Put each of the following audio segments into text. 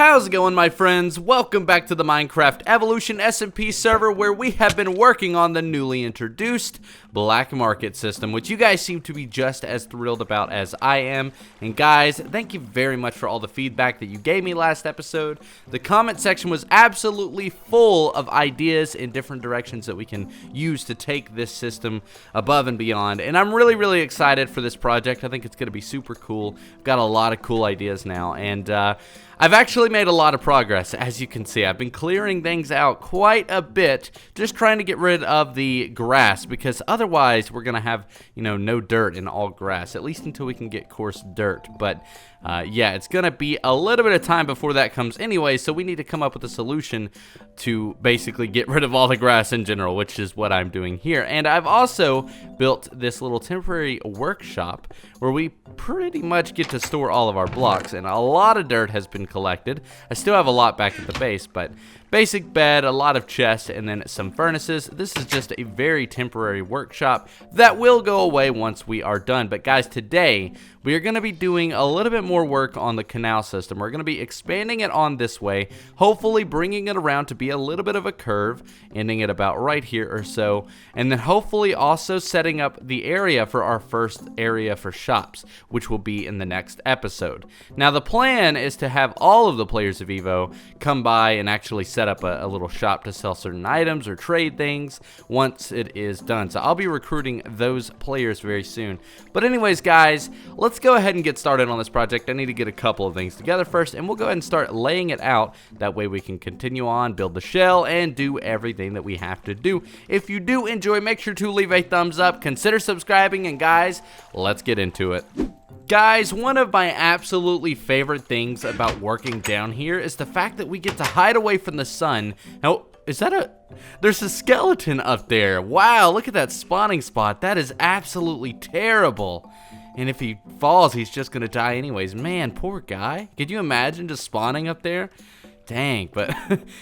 How's it going, my friends? Welcome back to the Minecraft Evolution SMP server, where we have been working on the newly introduced Black Market system, which you guys seem to be just as thrilled about as I am. And guys, thank you very much for all the feedback that you gave me last episode. The comment section was absolutely full of ideas in different directions that we can use to take this system above and beyond. And I'm really excited for this project. I think it's going to be super cool. I've got a lot of cool ideas now, and I've actually made a lot of progress. As you can see, I've been clearing things out quite a bit, just trying to get rid of the grass, because otherwise we're gonna have, no dirt and all grass, at least until we can get coarse dirt. But yeah, it's gonna be a little bit of time before that comes anyway, so we need to come up with a solution to basically get rid of all the grass in general, which is what I'm doing here. And I've also built this little temporary workshop where we pretty much get to store all of our blocks, and a lot of dirt has been collected. I still have a lot back at the base, but basic bed, a lot of chests, and then some furnaces. This is just a very temporary workshop that will go away once we are done. But guys, today we are going to be doing a little bit more work on the canal system. We're going to be expanding it on this way, hopefully bringing it around to be a little bit of a curve, ending it about right here or so, and then hopefully also setting up the area for our first area for shops, which will be in the next episode. Now, the plan is to have all of the players of Evo come by and actually set up a little shop to sell certain items or trade things once it is done. So I'll be recruiting those players very soon. But anyways, guys, let's go ahead and get started on this project. I need to get a couple of things together first, and we'll go ahead and start laying it out. That way we can continue on, build the shell, and do everything that we have to do. If you do enjoy, make sure to leave a thumbs up, consider subscribing, and guys, let's get into it. Guys, one of my absolutely favorite things about working down here is the fact that we get to hide away from the sun. Now, there's a skeleton up there. Wow, look at that spawning spot. That is absolutely terrible. And if he falls, he's just gonna die anyways. Man, poor guy. Could you imagine just spawning up there? Dang, but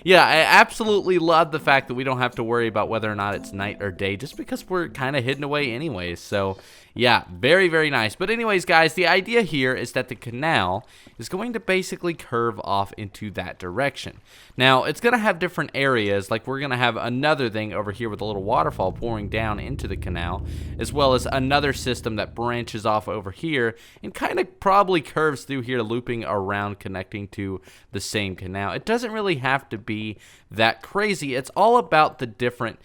yeah, I absolutely love the fact that we don't have to worry about whether or not it's night or day, just because we're kind of hidden away anyways. So yeah, very nice. But anyways, guys, the idea here is that the canal is going to basically curve off into that direction. Now, it's going to have different areas, like we're going to have another thing over here with a little waterfall pouring down into the canal, as well as another system that branches off over here and kind of probably curves through here, looping around, connecting to the same canal. It doesn't really have to be that crazy. It's all about the different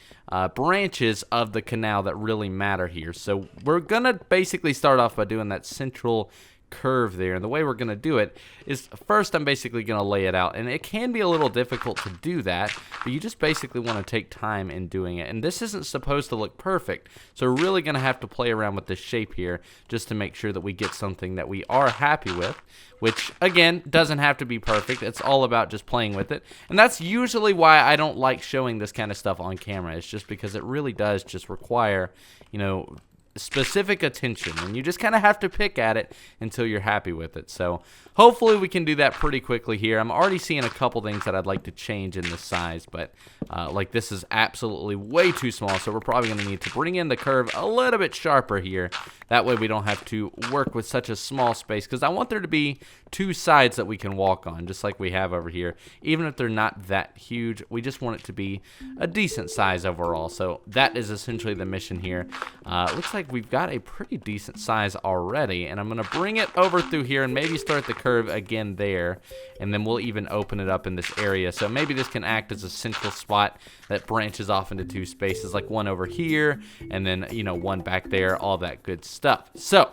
branches of the canal that really matter here. So we're gonna basically start off by doing that central curve there, and the way we're gonna do it is first I'm basically gonna lay it out, and it can be a little difficult to do that, but you just basically want to take time in doing it. And this isn't supposed to look perfect, so we're really gonna have to play around with this shape here just to make sure that we get something that we are happy with, which again doesn't have to be perfect. It's all about just playing with it, and that's usually why I don't like showing this kind of stuff on camera. It's just because it really does just require, specific attention, and you just kind of have to pick at it until you're happy with it. So hopefully we can do that pretty quickly here. I'm already seeing a couple things that I'd like to change in the size, but like this is absolutely way too small, so we're probably going to need to bring in the curve a little bit sharper here. That way we don't have to work with such a small space, because I want there to be two sides that we can walk on, just like we have over here. Even if they're not that huge, we just want it to be a decent size overall. So that is essentially the mission here. Looks like we've got a pretty decent size already, and I'm going to bring it over through here and maybe start the curve again there, and then we'll even open it up in this area. So maybe this can act as a central spot that branches off into two spaces, like one over here and then one back there, all that good stuff. So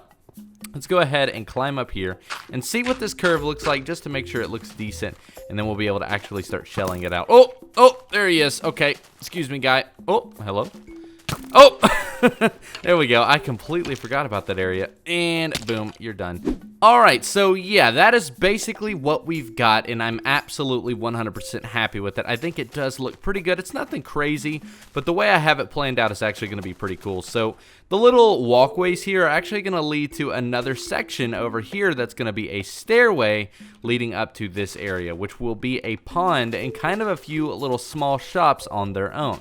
let's go ahead and climb up here and see what this curve looks like, just to make sure it looks decent, and then we'll be able to actually start shelling it out. Oh, there he is. Okay, excuse me, guy. Oh, hello. Oh, there we go. I completely forgot about that area, and boom, you're done. All right, so yeah, that is basically what we've got, and I'm absolutely 100% happy with it. I think it does look pretty good. It's nothing crazy, but the way I have it planned out is actually going to be pretty cool. So the little walkways here are actually going to lead to another section over here that's going to be a stairway leading up to this area, which will be a pond and kind of a few little small shops on their own.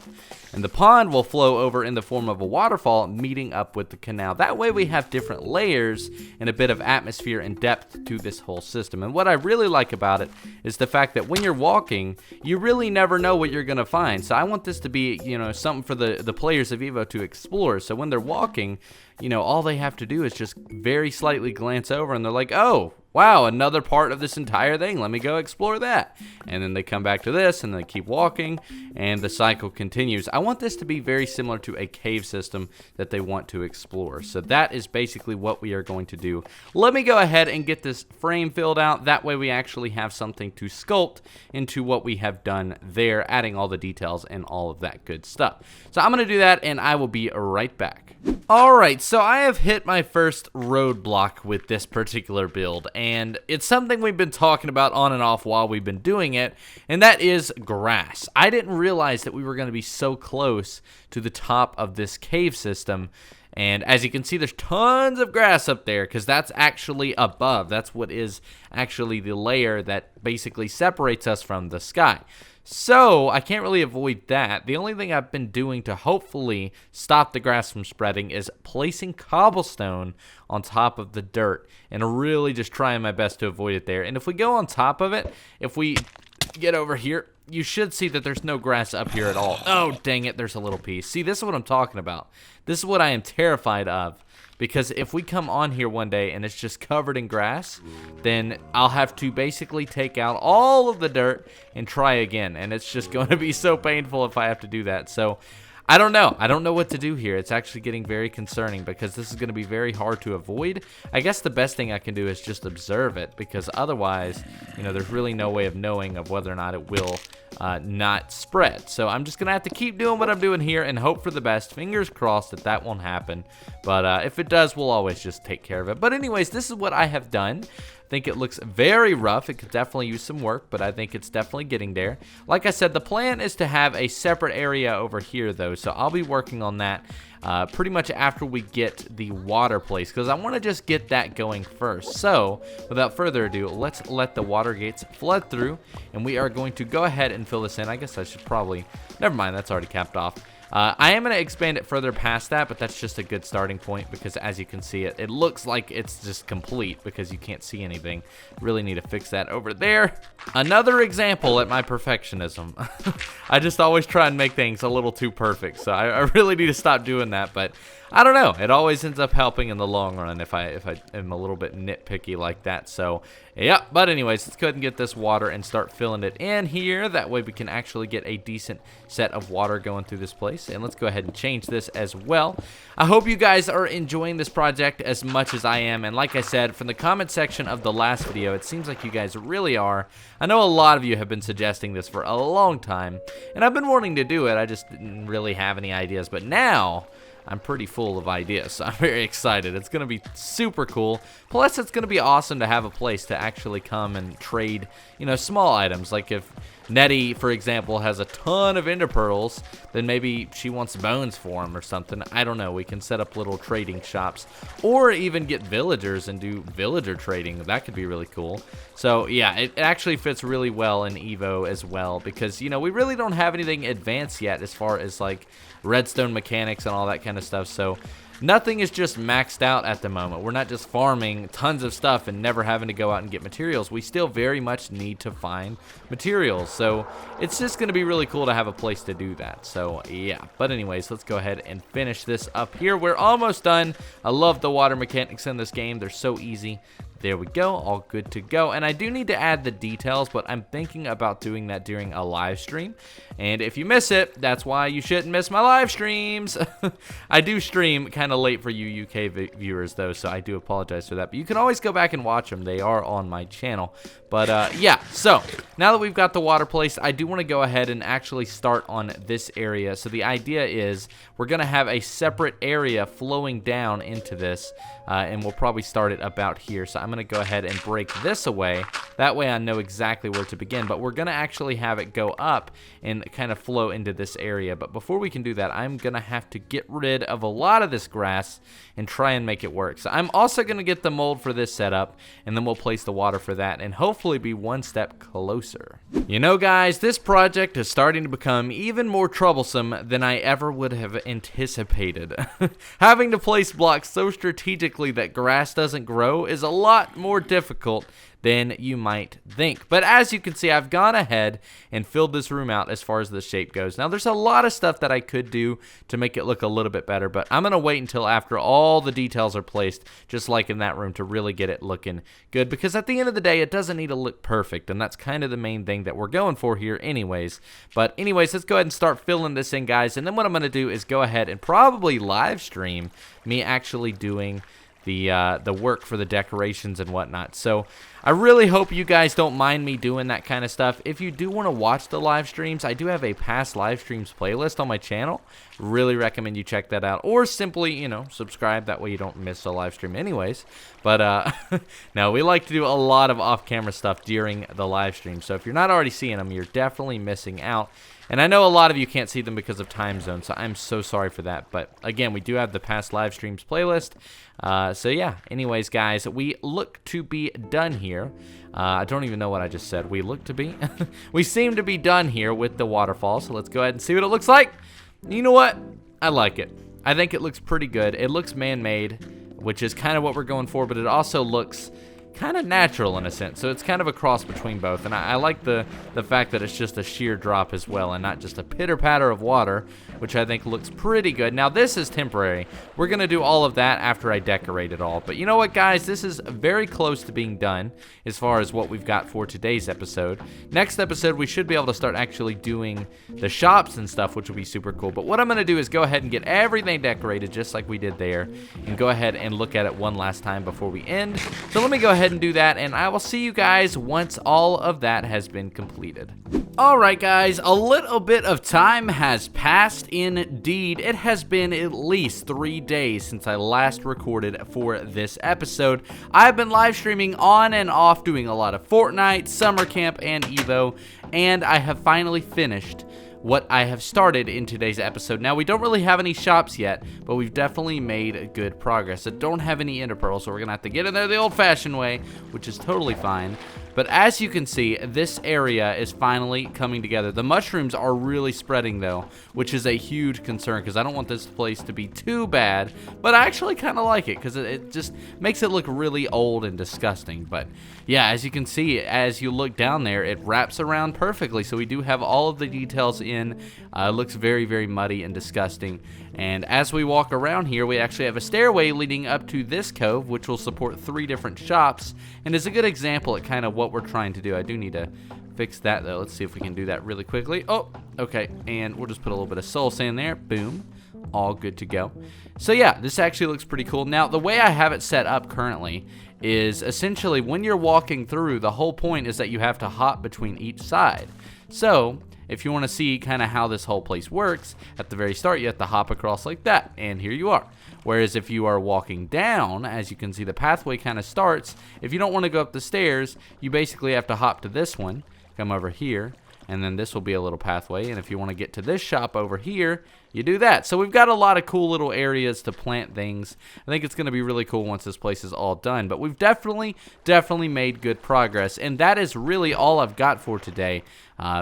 And the pond will flow over in the form of a water waterfall meeting up with the canal. That way we have different layers and a bit of atmosphere and depth to this whole system. And what I really like about it is the fact that when you're walking, you really never know what you're going to find. So I want this to be, you know, something for the players of Evo to explore. So when they're walking, you know, all they have to do is just very slightly glance over and they're like, oh, wow, another part of this entire thing. Let me go explore that. And then they come back to this and they keep walking and the cycle continues. I want this to be very similar to a cave system that they want to explore. So that is basically what we are going to do. Let me go ahead and get this frame filled out. That way we actually have something to sculpt into what we have done there, adding all the details and all of that good stuff. So I'm going to do that and I will be right back. Alright, so I have hit my first roadblock with this particular build, and it's something we've been talking about on and off while we've been doing it, and that is grass. I didn't realize that we were going to be so close to the top of this cave system, and as you can see, there's tons of grass up there, because that's actually above. That's what is actually the layer that basically separates us from the sky. So, I can't really avoid that. The only thing I've been doing to hopefully stop the grass from spreading is placing cobblestone on top of the dirt and really just trying my best to avoid it there. And if we go on top of it, if we get over here, you should see that there's no grass up here at all. Oh, dang it, there's a little piece. See, this is what I'm talking about. This is what I am terrified of. Because if we come on here one day and it's just covered in grass, then I'll have to basically take out all of the dirt and try again. And it's just going to be so painful if I have to do that. So, I don't know. I don't know what to do here. It's actually getting very concerning because this is going to be very hard to avoid. I guess the best thing I can do is just observe it because otherwise, you know, there's really no way of knowing of whether or not it will not spread. So I'm just going to have to keep doing what I'm doing here and hope for the best. Fingers crossed that that won't happen. But if it does, we'll always just take care of it. But anyways, this is what I have done. I think it looks very rough. It could definitely use some work, but I think it's definitely getting there. Like I said, the plan is to have a separate area over here, though, so I'll be working on that pretty much after we get the water place, because I want to just get that going first. So, without further ado, let's let the water gates flood through, and we are going to go ahead and fill this in. I guess I should probably... Never mind, that's already capped off. I am going to expand it further past that, but that's just a good starting point because as you can see it looks like it's just complete because you can't see anything. Really need to fix that over there. Another example at my perfectionism. I just always try and make things a little too perfect, so I really need to stop doing that, but I don't know. It always ends up helping in the long run if I am a little bit nitpicky like that. So, yeah. But anyways, let's go ahead and get this water and start filling it in here. That way we can actually get a decent set of water going through this place. And let's go ahead and change this as well. I hope you guys are enjoying this project as much as I am. And like I said, from the comment section of the last video, it seems like you guys really are. I know a lot of you have been suggesting this for a long time. And I've been wanting to do it. I just didn't really have any ideas. But now... I'm pretty full of ideas, so I'm very excited. It's going to be super cool. Plus, it's going to be awesome to have a place to actually come and trade, you know, small items. Like if Nettie, for example, has a ton of ender pearls, then maybe she wants bones for them or something. I don't know. We can set up little trading shops or even get villagers and do villager trading. That could be really cool. So, yeah, it actually fits really well in Evo as well because, you know, we really don't have anything advanced yet as far as, like, redstone mechanics and all that kind of stuff. So, nothing is just maxed out at the moment. We're not just farming tons of stuff and never having to go out and get materials. We still very much need to find materials. So it's just going to be really cool to have a place to do that. So yeah, but anyways, let's go ahead and finish this up here. We're almost done. I love the water mechanics in this game. They're so easy. There we go, all good to go. And I do need to add the details, but I'm thinking about doing that during a live stream. And if you miss it, that's why you shouldn't miss my live streams. I do stream kind of late for you UK viewers, though, so I do apologize for that. But you can always go back and watch them. They are on my channel. But yeah, so now that we've got the water place, I do want to go ahead and actually start on this area. So the idea is we're going to have a separate area flowing down into this, and we'll probably start it about here. So I'm going to go ahead and break this away. That way I know exactly where to begin. But we're going to actually have it go up and kind of flow into this area. But before we can do that, I'm going to have to get rid of a lot of this grass and try and make it work. So I'm also going to get the mold for this setup, and then we'll place the water for that and hopefully be one step closer closer. You know, guys, this project is starting to become even more troublesome than I ever would have anticipated. Having to place blocks so strategically that grass doesn't grow is a lot more difficult than you might think. But as you can see, I've gone ahead and filled this room out as far as the shape goes. Now, there's a lot of stuff that I could do to make it look a little bit better, but I'm going to wait until after all the details are placed, just like in that room, to really get it looking good, because at the end of the day, it doesn't need to look perfect, and that's kind of the main thing that we're going for here anyways. But anyways, let's go ahead and start filling this in, guys, and then what I'm going to do is go ahead and probably live stream me actually doing the work for the decorations and whatnot. So I really hope you guys don't mind me doing that kind of stuff. If you do want to watch the live streams, I do have a past live streams playlist on my channel. Really recommend you check that out, or simply, you know, subscribe. That way you don't miss a live stream anyways. But no, we like to do a lot of off-camera stuff during the live stream. So if you're not already seeing them, you're definitely missing out. And I know a lot of you can't see them because of time zone, so I'm so sorry for that. But again, we do have the past live streams playlist. So yeah, anyways, guys, we look to be done here. I don't even know what I just said. We look to be. We seem to be done here with the waterfall, so let's go ahead and see what it looks like. You know what? I like it. I think it looks pretty good. It looks man-made, which is kind of what we're going for, but it also looks kind of natural in a sense, so it's kind of a cross between both. And I like the fact that it's just a sheer drop as well, and not just a pitter-patter of water, which I think looks pretty good. Now, this is temporary. We're going to do all of that after I decorate it all. But you know what, guys? This is very close to being done as far as what we've got for today's episode. Next episode, we should be able to start actually doing the shops and stuff, which will be super cool. But what I'm going to do is go ahead and get everything decorated just like we did there, and go ahead and look at it one last time before we end. So let me go ahead and do that, and I will see you guys once all of that has been completed. Alright, guys, a little bit of time has passed. Indeed, it has been at least 3 days since I last recorded for this episode. I've been live streaming on and off, doing a lot of Fortnite, Summer Camp, and Evo, and I have finally finished what I have started in today's episode. Now, we don't really have any shops yet, but we've definitely made good progress. I don't have any ender pearls, so we're gonna have to get in there the old-fashioned way, which is totally fine. But as you can see, this area is finally coming together. The mushrooms are really spreading, though, which is a huge concern, because I don't want this place to be too bad, but I actually kind of like it, because it just makes it look really old and disgusting. But yeah, as you can see, as you look down there, it wraps around perfectly, so we do have all of the details in. It looks very, very muddy and disgusting. And as we walk around here, we actually have a stairway leading up to this cove, which will support 3 different shops, and is a good example at kind of what we're trying to do. I do need to fix that, though. Let's see if we can do that really quickly. Oh, okay, and we'll just put a little bit of soul sand there. Boom. All good to go. So yeah, this actually looks pretty cool. Now, the way I have it set up currently is essentially when you're walking through, the whole point is that you have to hop between each side. So if you want to see kind of how this whole place works, at the very start, you have to hop across like that, and here you are. Whereas if you are walking down, as you can see, the pathway kind of starts. If you don't want to go up the stairs, you basically have to hop to this one, come over here, and then this will be a little pathway. And if you want to get to this shop over here, you do that. So we've got a lot of cool little areas to plant things. I think it's going to be really cool once this place is all done. But we've definitely made good progress. And that is really all I've got for today.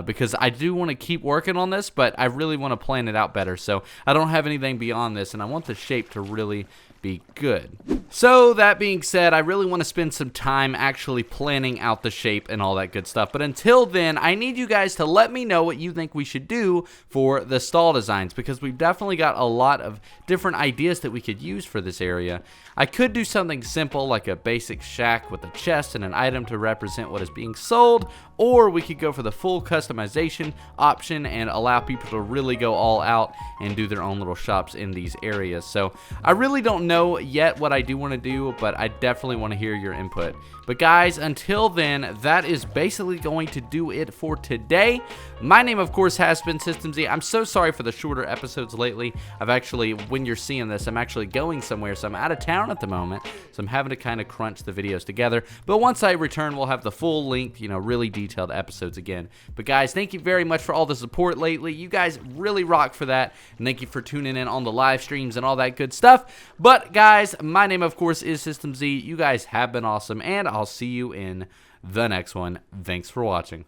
Because I do want to keep working on this, but I really want to plan it out better. So I don't have anything beyond this, and I want the shape to really be good. So that being said, I really want to spend some time actually planning out the shape and all that good stuff. But until then, I need you guys to let me know what you think we should do for the stall designs, because we've definitely got a lot of different ideas that we could use for this area. I could do something simple like a basic shack with a chest and an item to represent what is being sold, or we could go for the full customization option and allow people to really go all out and do their own little shops in these areas. So I really don't know yet what I do want to do, but I definitely want to hear your input. But guys, until then, that is basically going to do it for today. My name, of course, has been SystemZ. I'm so sorry for the shorter episodes lately. I've actually, when you're seeing this, I'm actually going somewhere, so I'm out of town at the moment, so I'm having to kind of crunch the videos together. But once I return, we'll have the full length, really detailed episodes again. But guys, thank you very much for all the support lately. You guys really rock for that, and thank you for tuning in on the live streams and all that good stuff. But guys, my name, of course, is SystemZ. You guys have been awesome, and I'll see you in the next one. Thanks for watching.